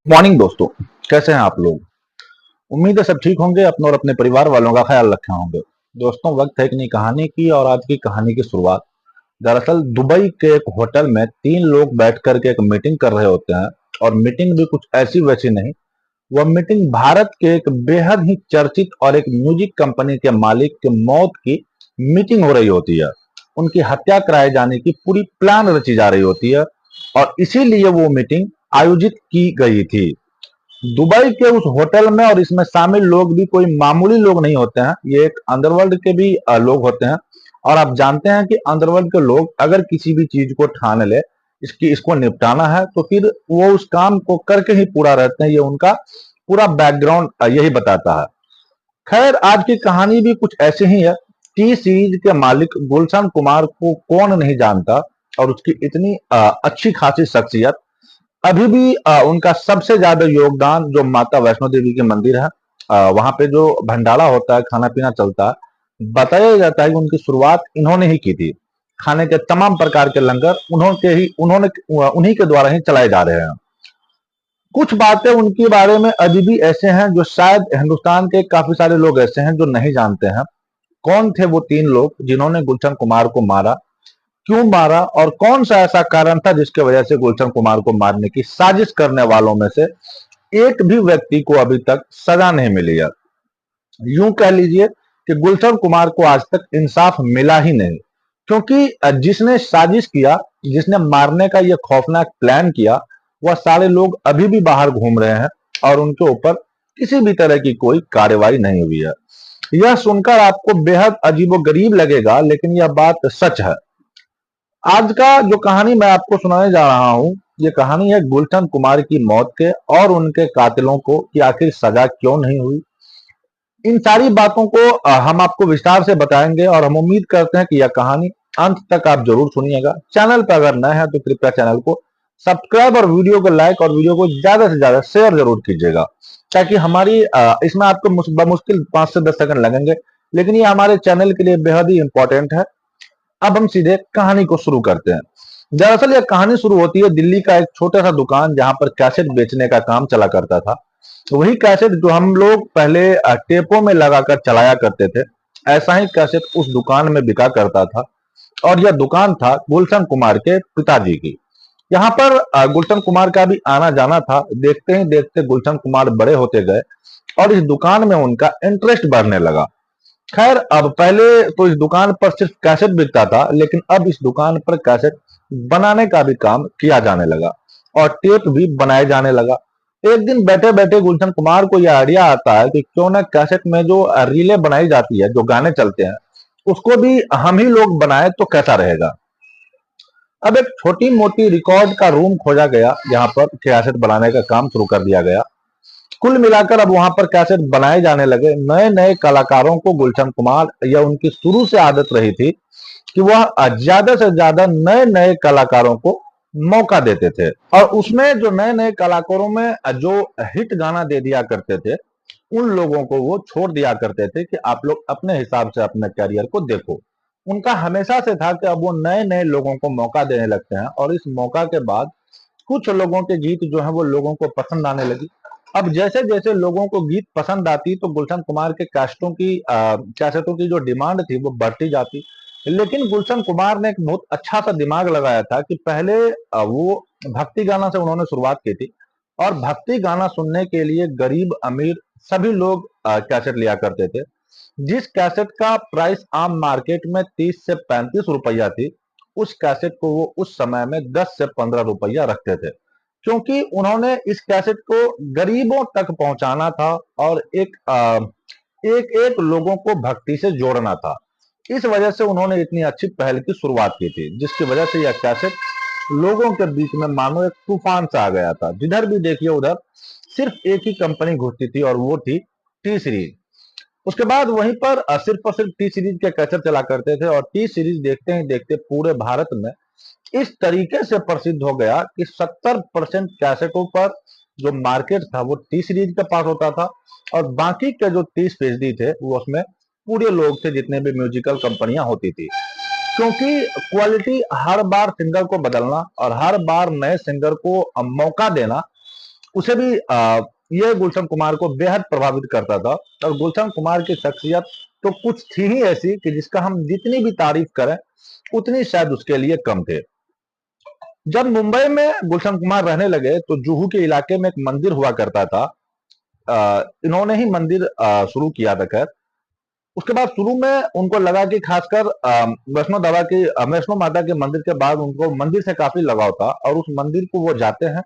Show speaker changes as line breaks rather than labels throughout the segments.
Morning दोस्तों, कैसे हैं आप लोग। उम्मीद है सब ठीक होंगे, अपने और अपने परिवार वालों का ख्याल रखे होंगे। दोस्तों, वक्त है एक नई कहानी की और आज की कहानी की शुरुआत दरअसल दुबई के एक होटल में तीन लोग बैठ करके एक मीटिंग कर रहे होते हैं। और मीटिंग भी कुछ ऐसी वैसी नहीं, वह मीटिंग भारत के एक बेहद ही चर्चित और एक म्यूजिक कंपनी के मालिक की मौत की मीटिंग हो रही होती है। उनकी हत्या कराए जाने की पूरी प्लान रची जा रही होती है और इसीलिए वो मीटिंग आयोजित की गई थी दुबई के उस होटल में। और इसमें शामिल लोग भी कोई मामूली लोग नहीं होते हैं, ये एक अंडरवर्ल्ड के भी लोग होते हैं। और आप जानते हैं कि अंडरवर्ल्ड के लोग अगर किसी भी चीज को ठान ले, इसको निपटाना है, तो फिर वो उस काम को करके ही पूरा रहते हैं। ये उनका पूरा बैकग्राउंड यही बताता है। खैर, आज की कहानी भी कुछ ऐसे ही है। टी सीरीज के मालिक गुलशन कुमार को कौन नहीं जानता, और उसकी इतनी अच्छी खासी शख्सियत। अभी भी उनका सबसे ज्यादा योगदान जो माता वैष्णो देवी के मंदिर है, वहां पे जो भंडारा होता है, खाना पीना चलता है, बताया जाता है कि उनकी शुरुआत इन्होंने ही की थी। खाने के तमाम प्रकार के लंगर उन्होंने उन्हीं के द्वारा ही चलाए जा रहे हैं। कुछ बातें उनके बारे में अभी भी ऐसे हैं जो शायद हिंदुस्तान के काफी सारे लोग ऐसे हैं जो नहीं जानते हैं। कौन थे वो तीन लोग जिन्होंने गुलशन कुमार को मारा, क्यों मारा, और कौन सा ऐसा कारण था जिसकी वजह से गुलशन कुमार को मारने की साजिश करने वालों में से एक भी व्यक्ति को अभी तक सजा नहीं मिली है। यूं कह लीजिए कि गुलशन कुमार को आज तक इंसाफ मिला ही नहीं, क्योंकि जिसने साजिश किया, जिसने मारने का यह खौफनाक प्लान किया, वह सारे लोग अभी भी बाहर घूम रहे हैं और उनके ऊपर किसी भी तरह की कोई कार्रवाई नहीं हुई है। यह सुनकर आपको बेहद अजीबोगरीब लगेगा, लेकिन यह बात सच है। आज का जो कहानी मैं आपको सुनाने जा रहा हूँ, ये कहानी है गुलशन कुमार की मौत के और उनके कातिलों को कि आखिर सजा क्यों नहीं हुई। इन सारी बातों को हम आपको विस्तार से बताएंगे और हम उम्मीद करते हैं कि यह कहानी अंत तक आप जरूर सुनिएगा। चैनल पर अगर नए हैं तो कृपया चैनल को सब्सक्राइब और वीडियो को लाइक और वीडियो को ज्यादा से ज्यादा शेयर जरूर कीजिएगा, ताकि हमारी इसमें आपको मुश्किल 5 से 10 सेकंड लगेंगे, लेकिन ये हमारे चैनल के लिए बेहद ही इंपॉर्टेंट है। अब हम सीधे कहानी को शुरू करते हैं। दरअसल यह कहानी शुरू होती है दिल्ली का एक छोटा सा दुकान जहां पर कैसेट बेचने का काम चला करता था। वही कैसेट जो हम लोग पहले टेपों में लगाकर चलाया करते थे, ऐसा ही कैसेट उस दुकान में बिका करता था। और यह दुकान था गुलशन कुमार के पिताजी की। यहाँ पर गुलशन कुमार का भी आना जाना था। देखते ही देखते गुलशन कुमार बड़े होते गए और इस दुकान में उनका इंटरेस्ट बढ़ने लगा। खैर, अब पहले तो इस दुकान पर सिर्फ कैसेट बिकता था, लेकिन अब इस दुकान पर कैसेट बनाने का भी काम किया जाने लगा और टेप भी बनाए जाने लगा। एक दिन बैठे बैठे गुलशन कुमार को यह आइडिया आता है कि क्यों ना कैसेट में जो रीले बनाई जाती है, जो गाने चलते हैं, उसको भी हम ही लोग बनाए तो कैसा रहेगा। अब एक छोटी मोटी रिकॉर्ड का रूम खोजा गया, जहां पर कैसेट बनाने का काम शुरू कर दिया गया। कुल मिलाकर अब वहां पर कैसेट बनाए जाने लगे। नए नए कलाकारों को गुलशन कुमार, या उनकी शुरू से आदत रही थी कि वह ज्यादा से ज्यादा नए नए कलाकारों को मौका देते थे। और उसमें जो नए नए कलाकारों में जो हिट गाना दे दिया करते थे, उन लोगों को वो छोड़ दिया करते थे कि आप लोग अपने हिसाब से अपने करियर को देखो। उनका हमेशा से था कि अब वो नए नए लोगों को मौका देने लगते हैं, और इस मौका के बाद कुछ लोगों के गीत जो है वो लोगों को पसंद आने लगी। अब जैसे जैसे लोगों को गीत पसंद आती, तो गुलशन कुमार के कैसेटों की जो डिमांड थी वो बढ़ती जाती। लेकिन गुलशन कुमार ने एक बहुत अच्छा सा दिमाग लगाया था कि पहले वो भक्ति गाना से उन्होंने शुरुआत की थी। और भक्ति गाना सुनने के लिए गरीब अमीर सभी लोग कैसेट लिया करते थे। जिस कैसेट का प्राइस आम मार्केट में 30 से 35 रुपया थी, उस कैसेट को वो उस समय में 10 से 15 रुपया रखते थे, क्योंकि उन्होंने इस कैसेट को गरीबों तक पहुंचाना था और एक एक लोगों को भक्ति से जोड़ना था। इस वजह से उन्होंने इतनी अच्छी पहल की शुरुआत की थी, जिसकी वजह से यह कैसेट लोगों के बीच में मानो एक तूफान सा आ गया था। जिधर भी देखिए उधर सिर्फ एक ही कंपनी घुसती थी और वो थी टी सीरीज। उसके बाद वहीं पर सिर्फ और सिर्फ टी सीरीज के कैसेट चला करते थे, और टी सीरीज देखते ही देखते पूरे भारत में इस तरीके से प्रसिद्ध हो गया कि 70% कैसेटों पर जो मार्केट था वो टी सीरीज के पास होता था, और बाकी के जो 30% थे वो उसमें पूरे लोग थे, जितने भी म्यूजिकल कंपनियां होती थी। क्योंकि क्वालिटी हर बार सिंगर को बदलना और हर बार नए सिंगर को मौका देना, उसे भी ये गुलशन कुमार को बेहद प्रभावित करता था। और गुलशन कुमार की शख्सियत तो कुछ थी ही ऐसी कि जिसका हम जितनी भी तारीफ करें उतनी शायद उसके लिए कम थे। जब मुंबई में गुलशन कुमार रहने लगे तो जुहू के इलाके में एक मंदिर हुआ करता था। इन्होंने ही मंदिर शुरू किया था। खैर, उसके बाद शुरू में उनको लगा कि खासकर वैष्णो माता के मंदिर के बाद उनको मंदिर से काफी लगाव था और उस मंदिर को वो जाते हैं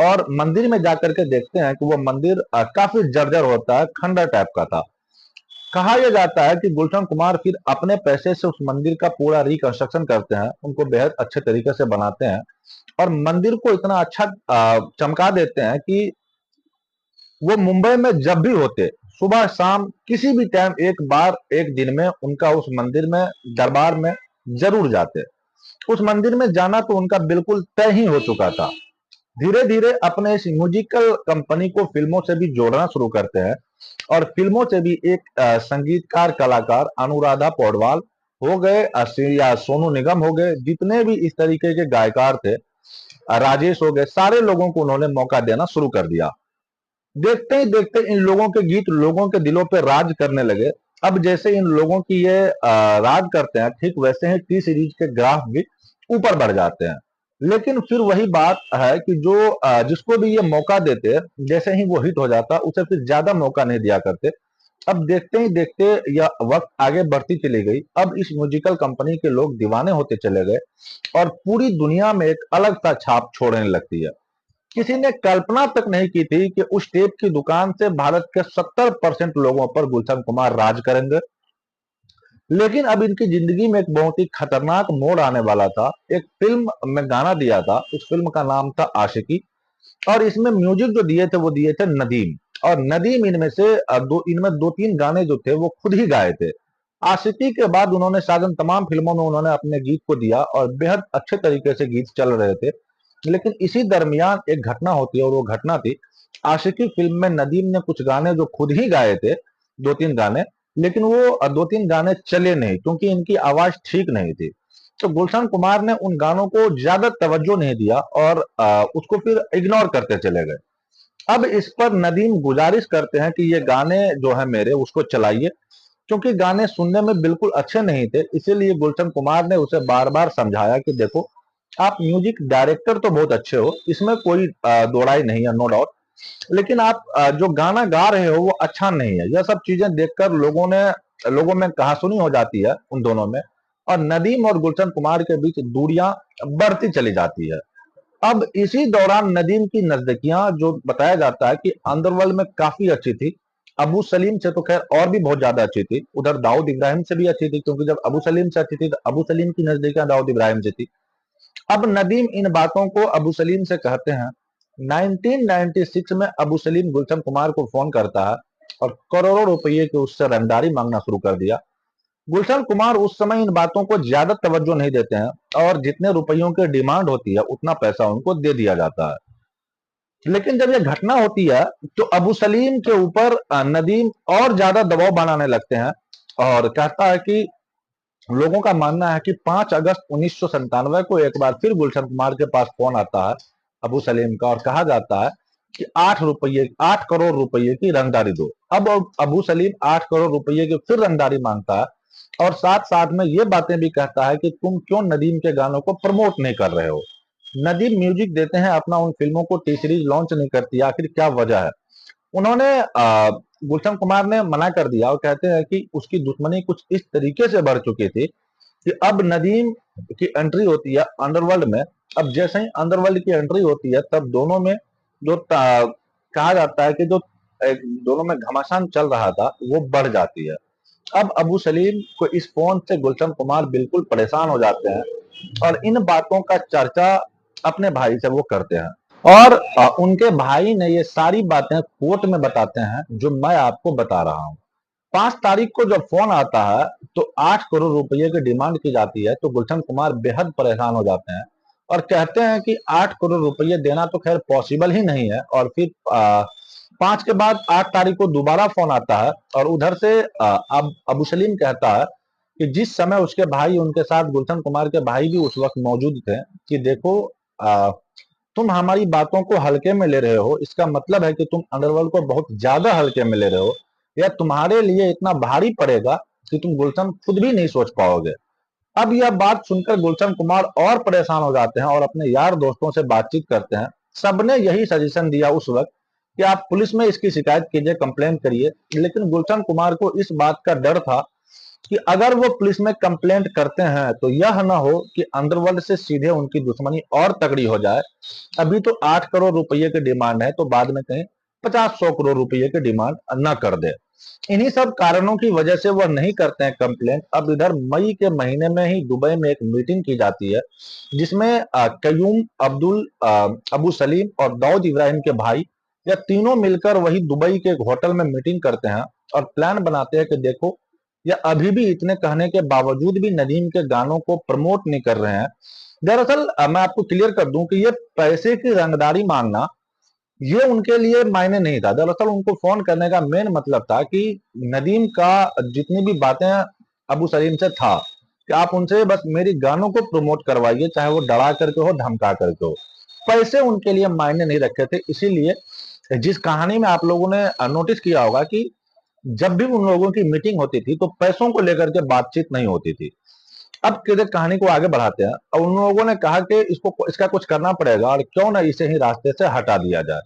और मंदिर में जाकर के देखते हैं कि वो मंदिर काफी जर्जर होता है, खंडर टाइप का था। कहा यह जाता है कि गुलशन कुमार फिर अपने पैसे से उस मंदिर का पूरा रिकंस्ट्रक्शन करते हैं, उनको बेहद अच्छे तरीके से बनाते हैं और मंदिर को इतना अच्छा चमका देते हैं कि वो मुंबई में जब भी होते, सुबह शाम किसी भी टाइम एक बार एक दिन में उनका उस मंदिर में दरबार में जरूर जाते। उस मंदिर में जाना तो उनका बिल्कुल तय ही हो चुका था। धीरे धीरे अपने इस म्यूजिकल कंपनी को फिल्मों से भी जोड़ना शुरू करते हैं और फिल्मों से भी एक संगीतकार कलाकार अनुराधा पौडवाल हो गए, या सोनू निगम हो गए, जितने भी इस तरीके के गायकार थे, राजेश हो गए, सारे लोगों को उन्होंने मौका देना शुरू कर दिया। देखते ही देखते इन लोगों के गीत लोगों के दिलों पे राज करने लगे। अब जैसे इन लोगों की ये राज करते हैं, ठीक वैसे ही टी सीरीज के ग्राफ भी ऊपर बढ़ जाते हैं। लेकिन फिर वही बात है कि जो जिसको भी ये मौका देते, जैसे ही वो हिट हो जाता उसे फिर ज्यादा मौका नहीं दिया करते। अब देखते ही देखते यह वक्त आगे बढ़ती चली गई। अब इस म्यूजिकल कंपनी के लोग दीवाने होते चले गए और पूरी दुनिया में एक अलग सा छाप छोड़ने लगती है। किसी ने कल्पना तक नहीं की थी कि उस टेप की दुकान से भारत के 70% लोगों पर गुलशन कुमार राज करेंगे। लेकिन अब इनकी जिंदगी में एक बहुत ही खतरनाक मोड़ आने वाला था। एक फिल्म में गाना दिया था, उस फिल्म का नाम था आशिकी और इसमें म्यूजिक जो दिए थे वो दिए थे नदीम। और नदीम इनमें से इनमें दो तीन गाने जो थे वो खुद ही गाए थे। आशिकी के बाद उन्होंने शायद तमाम फिल्मों में उन्होंने अपने गीत को दिया और बेहद अच्छे तरीके से गीत चल रहे थे। लेकिन इसी दरमियान एक घटना होती है और वो घटना थी आशिकी फिल्म में नदीम ने कुछ गाने जो खुद ही गाए थे, दो तीन गाने, लेकिन वो दो तीन गाने चले नहीं क्योंकि इनकी आवाज ठीक नहीं थी। तो गुलशन कुमार ने उन गानों को ज्यादा तवज्जो नहीं दिया और उसको फिर इग्नोर करते चले गए। अब इस पर नदीम गुजारिश करते हैं कि ये गाने जो है मेरे उसको चलाइए, क्योंकि गाने सुनने में बिल्कुल अच्छे नहीं थे। इसीलिए गुलशन कुमार ने उसे बार बार समझाया कि देखो, आप म्यूजिक डायरेक्टर तो बहुत अच्छे हो, इसमें कोई दो राय नहीं है, नो डाउट, लेकिन आप जो गाना गा रहे हो वो अच्छा नहीं है। यह सब चीजें देखकर लोगों में कहासुनी हो जाती है उन दोनों में और नदीम और गुलशन कुमार के बीच दूरियां बढ़ती चली जाती है। अब इसी दौरान नदीम की नजदीकियां जो बताया जाता है कि अंडरवर्ल्ड में काफी अच्छी थी। अबू सलीम से तो खैर और भी बहुत ज्यादा अच्छी थी, उधर दाऊद इब्राहिम से भी अच्छी थी, क्योंकि जब अबू सलीम से अच्छी थी तो अबू सलीम की नजदीकियां दाऊद इब्राहिम से थी। अब नदीम इन बातों को अबू सलीम से कहते हैं। 1996 में अबू सलीम गुलशन कुमार को फोन करता है और करोड़ों रुपए की उससे रंगदारी मांगना शुरू कर दिया। गुलशन कुमार उस समय इन बातों को ज्यादा तवज्जो नहीं देते हैं और जितने रुपयों की डिमांड होती है उतना पैसा उनको दे दिया जाता है। लेकिन जब यह घटना होती है तो अबू सलीम के ऊपर नदीम और ज्यादा दबाव बनाने लगते हैं और कहता है कि लोगों का मानना है कि 5 अगस्त 1997 को एक बार फिर गुलशन कुमार के पास फोन आता है अबू सलीम का और कहा जाता है कि 8 करोड़ रुपए की रंगदारी दो। अब अबू सलीम 8 करोड़ रुपए की फिर रंगदारी मांगता है और साथ साथ में ये बातें भी कहता है कि तुम क्यों नदीम के गानों को प्रमोट नहीं कर रहे हो। नदीम म्यूजिक देते हैं अपना, उन फिल्मों को टी सीरीज लॉन्च नहीं करती, आखिर क्या वजह है। उन्होंने गुलशन कुमार ने मना कर दिया और कहते हैं कि उसकी दुश्मनी कुछ इस तरीके से बढ़ चुकी थी कि अब नदीम की एंट्री होती है अंडरवर्ल्ड में। अब जैसे ही अंडरवर्ल्ड की एंट्री होती है तब दोनों में जो कहा जाता है कि जो दोनों में घमासान चल रहा था वो बढ़ जाती है। अब अबू सलीम को इस फोन से गुलशन कुमार बिल्कुल परेशान हो जाते हैं और इन बातों का चर्चा अपने भाई से वो करते हैं और उनके भाई ने ये सारी बातें कोर्ट में बताते हैं जो मैं आपको बता रहा हूँ। 5 तारीख को जब फोन आता है तो 8 करोड़ रुपए की डिमांड की जाती है तो गुलशन कुमार बेहद परेशान हो जाते हैं और कहते हैं कि 8 करोड़ रुपए देना तो खैर पॉसिबल ही नहीं है। और फिर 5 के बाद 8 तारीख को दोबारा फोन आता है और उधर से अब अबू सलीम कहता है कि जिस समय उसके भाई उनके साथ गुलशन कुमार के भाई भी उस वक्त मौजूद थे कि देखो आ, तुम हमारी बातों को हल्के में ले रहे हो, इसका मतलब है कि तुम अंडरवर्ल्ड को बहुत ज्यादा हल्के में ले रहे हो, या तुम्हारे लिए इतना भारी पड़ेगा कि तुम गुलशन खुद भी नहीं सोच पाओगे। अब यह बात सुनकर गुलशन कुमार और परेशान हो जाते हैं और अपने यार दोस्तों से बातचीत करते हैं। सबने यही सजेशन दिया उस वक्त कि आप पुलिस में इसकी शिकायत कीजिए, कंप्लेन करिए। लेकिन गुलशन कुमार को इस बात का डर था कि अगर वो पुलिस में कंप्लेंट करते हैं तो यह ना हो कि अंडरवर्ल्ड से सीधे उनकी दुश्मनी और तगड़ी हो जाए। अभी तो 8 करोड़ रुपए की डिमांड है, तो बाद में कहीं 50-100 करोड़ रुपए की डिमांड न कर दे। इन्हीं सब कारणों की वजह से वह नहीं करते हैं कंप्लेंट। अब इधर मई के महीने में ही दुबई में एक मीटिंग की जाती है, जिसमें कयूम, अब्दुल, अबू सलीम और दाऊद इब्राहिम के भाई, यह तीनों मिलकर वही दुबई के एक होटल में मीटिंग करते हैं और प्लान बनाते हैं कि देखो, यह अभी भी इतने कहने के बावजूद भी नदीम के गानों को प्रमोट नहीं कर रहे हैं। दरअसल मैं आपको क्लियर कर दूं कि ये पैसे की रंगदारी मांगना ये उनके लिए मायने नहीं था। दरअसल उनको फोन करने का मेन मतलब था कि नदीम का जितनी भी बातें अबू सलीम से था कि आप उनसे बस मेरी गानों को प्रमोट करवाइए, चाहे वो डरा करके हो, धमका करके हो। पैसे उनके लिए मायने नहीं रखे थे। इसीलिए जिस कहानी में आप लोगों ने नोटिस किया होगा कि जब भी उन लोगों की मीटिंग होती थी तो पैसों को लेकर के बातचीत नहीं होती थी। अब किधर कहानी को आगे बढ़ाते हैं और उन लोगों ने कहा कि इसको इसका कुछ करना पड़ेगा और क्यों ना इसे ही रास्ते से हटा दिया जाए।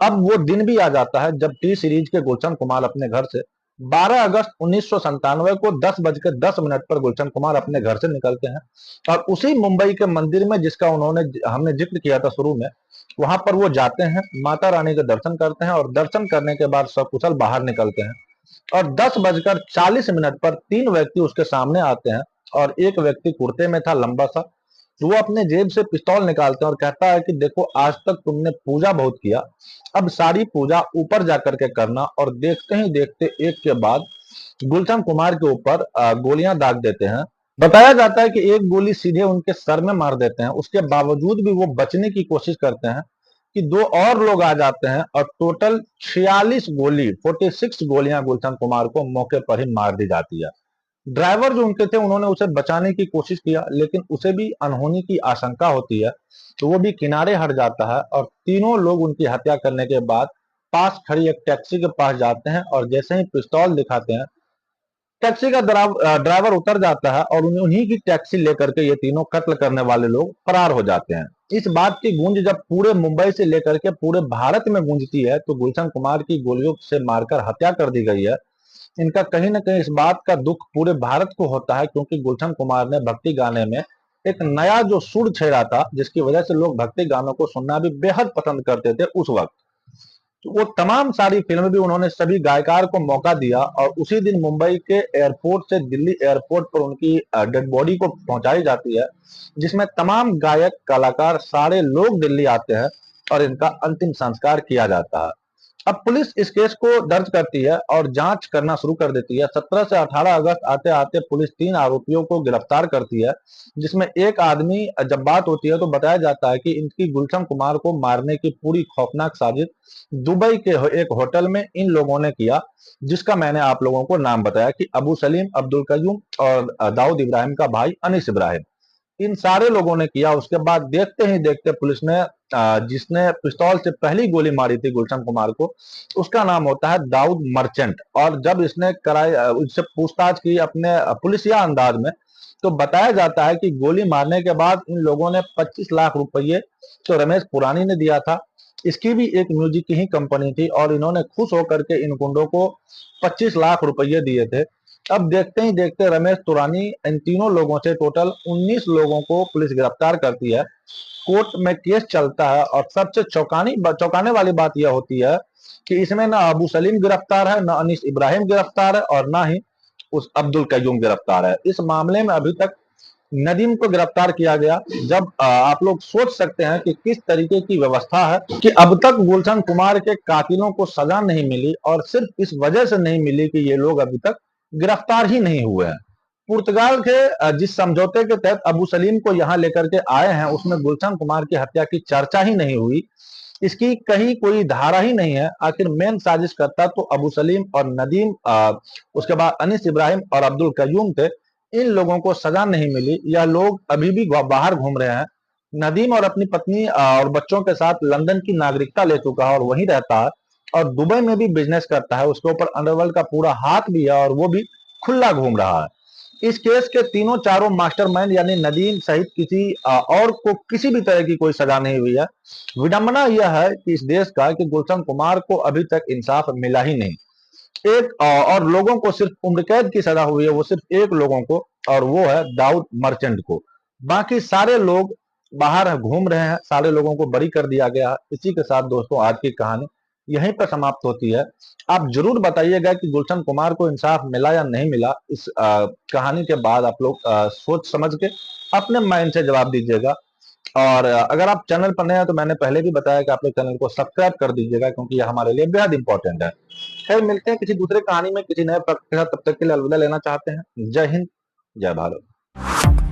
अब वो दिन भी आ जाता है जब टी सीरीज के गुलशन कुमार अपने घर से 12 अगस्त 1997 को 10:10 पर गुलशन कुमार अपने घर से निकलते हैं और उसी मुंबई के मंदिर में जिसका उन्होंने हमने जिक्र किया था शुरू में, वहां पर वो जाते हैं, माता रानी के दर्शन करते हैं और दर्शन करने के बाद सकुशल बाहर निकलते हैं। और 10:40 पर 3 व्यक्ति उसके सामने आते हैं और एक व्यक्ति कुर्ते में था लंबा सा। तो वो अपने जेब से पिस्तौल निकालते हैं और कहता है कि देखो, आज तक तुमने पूजा बहुत किया, अब सारी पूजा ऊपर जाकर के करना। और देखते ही देखते एक के बाद गुलशन कुमार के ऊपर गोलियां दाग देते हैं। बताया जाता है कि एक गोली सीधे उनके सर में मार देते हैं। उसके बावजूद भी वो बचने की कोशिश करते हैं कि 2 और लोग आ जाते हैं और टोटल 46 गोलियां गुलशन कुमार को मौके पर ही मार दी जाती है। ड्राइवर जो उनके थे उन्होंने उसे बचाने की कोशिश किया, लेकिन उसे भी अनहोनी की आशंका होती है, तो वो भी किनारे हट जाता है और तीनों लोग उनकी हत्या करने के बाद पास खड़ी एक टैक्सी के पास जाते हैं और जैसे ही पिस्तौल दिखाते हैं, टैक्सी का ड्राइवर उतर जाता है और उन्हीं की टैक्सी लेकर के ये तीनों कत्ल करने वाले लोग फरार हो जाते हैं। इस बात की गूंज जब पूरे मुंबई से लेकर के पूरे भारत में गूंजती है तो गुलशन कुमार की गोलियों से मारकर हत्या कर दी गई है, इनका कहीं ना कहीं इस बात का दुख पूरे भारत को होता है, क्योंकि गुलशन कुमार ने भक्ति गाने में एक नया जो सुर छेड़ा था, जिसकी वजह से लोग भक्ति गानों को सुनना भी बेहद पसंद करते थे उस वक्त। तो वो तमाम सारी फिल्म भी उन्होंने सभी गायकार को मौका दिया और उसी दिन मुंबई के एयरपोर्ट से दिल्ली एयरपोर्ट पर उनकी डेड बॉडी को पहुंचाई जाती है, जिसमें तमाम गायक कलाकार सारे लोग दिल्ली आते हैं और इनका अंतिम संस्कार किया जाता है। अब पुलिस इस केस को दर्ज करती है और जांच करना शुरू कर देती है। 17 से 18 अगस्त आते आते पुलिस 3 आरोपियों को गिरफ्तार करती है, जिसमें एक आदमी, जब बात होती है तो बताया जाता है कि इनकी गुलशन कुमार को मारने की पूरी खौफनाक साजिश दुबई के एक होटल में इन लोगों ने किया, जिसका मैंने आप लोगों को नाम बताया कि अबू सलीम, अब्दुल कयूम और दाऊद इब्राहिम का भाई अनीस इब्राहिम, इन सारे लोगों ने किया। उसके बाद देखते ही देखते पुलिस ने जिसने पिस्तौल से पहली गोली मारी थी गुलशन कुमार को, उसका नाम होता है दाऊद मर्चेंट। और जब इसने कराई उससे पूछताछ की अपने पुलिसिया अंदाज में, तो बताया जाता है कि गोली मारने के बाद इन लोगों ने 25 लाख रुपये तो रमेश पुरानी ने दिया था। इसकी भी एक म्यूजिक की ही कंपनी थी और इन्होंने खुश होकर के इन गुंडों को 25 लाख रुपये दिए थे। अब देखते ही देखते रमेश तुरानी इन तीनों लोगों से टोटल 19 लोगों को पुलिस गिरफ्तार करती है। कोर्ट में केस चलता है और सबसे चौंकाने वाली बात यह होती है कि इसमें ना अबू सलीम गिरफ्तार है, ना अनीस इब्राहिम गिरफ्तार है और ना ही उस अब्दुल कयूम गिरफ्तार है। इस मामले में अभी तक नदीम को गिरफ्तार किया गया। जब आप लोग सोच सकते हैं कि किस तरीके की व्यवस्था है कि अब तक गुलशन कुमार के कातिलों को सजा नहीं मिली और सिर्फ इस वजह से नहीं मिली कि ये लोग अभी तक गिरफ्तार ही नहीं हुए हैं। पुर्तगाल के जिस समझौते के तहत अबू सलीम को यहाँ लेकर के आए हैं, उसमें गुलशन कुमार की हत्या की चर्चा ही नहीं हुई, इसकी कहीं कोई धारा ही नहीं है। आखिर मेन साजिश करता तो अबू सलीम और नदीम, उसके बाद अनीस इब्राहिम और अब्दुल कयूम थे। इन लोगों को सजा नहीं मिली, यह लोग अभी भी बाहर घूम रहे हैं। नदीम और अपनी पत्नी और बच्चों के साथ लंदन की नागरिकता ले चुका है और वहीं रहता है और दुबई में भी बिजनेस करता है। उसके ऊपर अंडरवर्ल्ड का पूरा हाथ भी है और वो भी खुला घूम रहा है। इस केस के तीनों चारों मास्टरमाइंड यानी नदीम सहित किसी और को किसी भी तरह की कोई सजा नहीं हुई है। विडंबना यह है कि इस देश का कि गुलशन कुमार को अभी तक इंसाफ मिला ही नहीं। एक और लोगों को सिर्फ उम्र कैद की सजा हुई है, वो सिर्फ एक लोगों को, और वो है दाऊद मर्चेंट को। बाकी सारे लोग बाहर घूम रहे हैं, सारे लोगों को बरी कर दिया गया है। इसी के साथ दोस्तों आज की कहानी यहीं पर समाप्त होती है। आप जरूर बताइएगा कि गुलशन कुमार को इंसाफ मिला या नहीं मिला। इस कहानी के बाद आप लोग सोच समझ के अपने माइंड से जवाब दीजिएगा। और अगर आप चैनल पर नए हैं तो मैंने पहले भी बताया कि आप लोग चैनल को सब्सक्राइब कर दीजिएगा, क्योंकि यह हमारे लिए बेहद इंपॉर्टेंट है। खैर, मिलते हैं किसी दूसरे कहानी में किसी नए पक्ष के साथ। तब तक के लिए अलविदा लेना चाहते हैं। जय हिंद, जय भारत।